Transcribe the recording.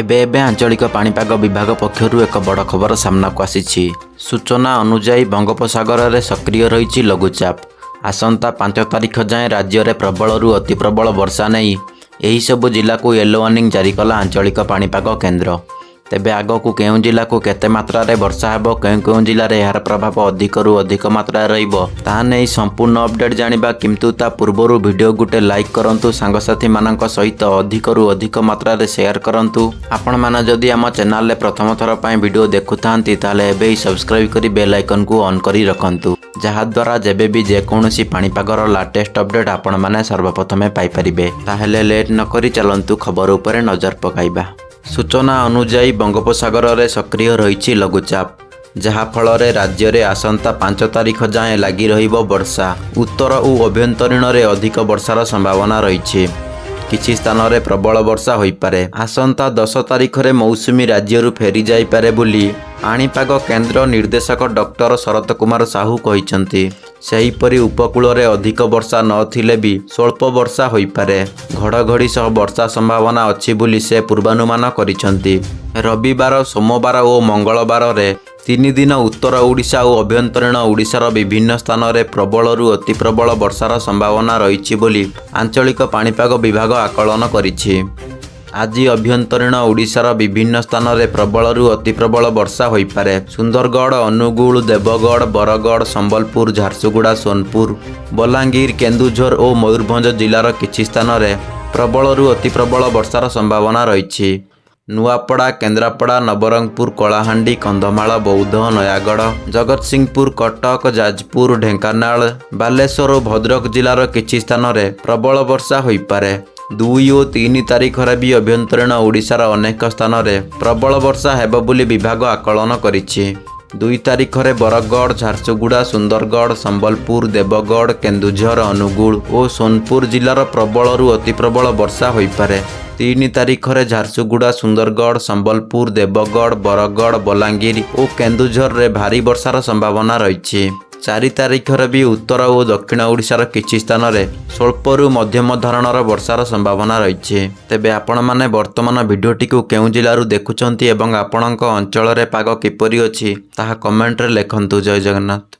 एबे आंचलिक पाणीपाग विभाग पक्षरु एक बड़ खबर सामनाକୁ ଆସିଛି। सूचना अनुଯାयी बंगोपसागर में सक्रिय रही लघुचाप। आसंता 5 तारिख जाए राज्य में प्रबलु अति प्रबल वर्षा नहीं यही सबु जिला को येलो वार्निंग जारी कला आंचलिक पाणीपाग केन्द्र। तेबे आगकू केउ जिला को केते मात्रा रे वर्षा हेबो, केउ जिला रे यार प्रभाव अधिकरू अधिक मात्रा रहिबो ताहा नै संपूर्ण अपडेट जानिबा। किंतु ता पूर्वरु वीडियो गुटे लाइक करंतु, सांगसाथी मानक सहित अधिकरू अधिक मात्रा रे शेयर करंतु। आपण माने जदि आम चैनल रे प्रथम थर पई वीडियो देखुथांती ताले एबे ही सब्सक्राइब करी बेल आइकन को ऑन करी रखंतु, जहा द्वारा जेबे भी जे कोनोसी पाणीपागर लेटेस्ट अपडेट आपण माने सर्वप्रथमे पाई परिबे। ताहेले लेट न करी चलंतु खबर उपरे नजर पकाइबा। सूचना अनुଯାयी बंगोपसागर में सक्रिय रही लघुचाप, जहाँफल राज्य में आसंता 5 तारिख जाए लगी रहिबो वर्षा। उत्तर और अभ्यंतरीण में अधिक वर्षार संभावना रही, किछि स्थान रे प्रबल वर्षा होई पारे। आसंता 10 तारिख रे मौसुमी राज्यरू फेरी जाई पारे बोली पाणीपाग केन्द्र निर्देशक डॉक्टर शरत कुमार साहू कहिसंती। सेहीपरि उपकूल रे अधिक वर्षा नथिले भी स्वल्प वर्षा होई पारे। घड़घड़ी सह वर्षा संभावना अछि बोली से पूर्वानुमान करिसंती। रविवार, सोमवार और मंगलवार रे 3 दिन उत्तर ओडिशा और अभ्यंतरीण ओडिशार विभिन्न स्थान में प्रबलरू अति प्रबल वर्षार संभावना रही बोली आंचलिक पाणीपाग विभाग आकलन करिछि। आज अभ्यंतरीण ओडिशार विभिन्न स्थान में प्रबलरू अति प्रबल वर्षा होई पारे। सुंदरगढ़, अनुगुल, देवगढ़, बरगढ़, संबलपुर, झारसुगुड़ा, सोनपुर, बलांगीर, केन्दुझर और मयूरभंज जिलार किछि स्थान में प्रबलरू अति प्रबल वर्षार संभावना रही। नुआपड़ा, केन्द्रापड़ा, नवरंगपुर, कलाहांडी, कंधमाल, बौद्ध, नयागढ़, जगतसिंहपुर, कटक, जाजपुर, ढेंकानाल, बालेश्वर और भद्रक जिलार किछि स्थान में प्रबल वर्षा होई पारे। 2 और 3 तारिख भी अभ्यंतरीण ओडिशार अनेक स्थान में प्रबल वर्षा हेबो बोली विभाग आकलन करिछि। 2 तारिख रे बरगढ़, झारसुगुड़ा, सुंदरगढ़, संबलपुर, देवगढ़, केन्दुझर, अनुगुल और सोनपुर जिलार प्रबलरू अति प्रबल वर्षा होई पारे। 3 तारिख रे झारसुगुड़ा, सुंदरगढ़, संबलपुर, देवगढ़, बरगढ़, बलांगीर और केन्दुझर रे भारी वर्षार संभावना रही। 4 तारिख रे भी उत्तर और दक्षिण ओडिशार किछि स्थान रे स्वल्परू मध्यम धरणर वर्षार संभावना रही। तेबे आपण माने वर्तमान वीडियोटी को केउ जिल्लारू देखुचंती एवं आपणक अंचल रे पाग किपरि अछि ताहा कमेंट रे लेखंतु। जय जगन्नाथ।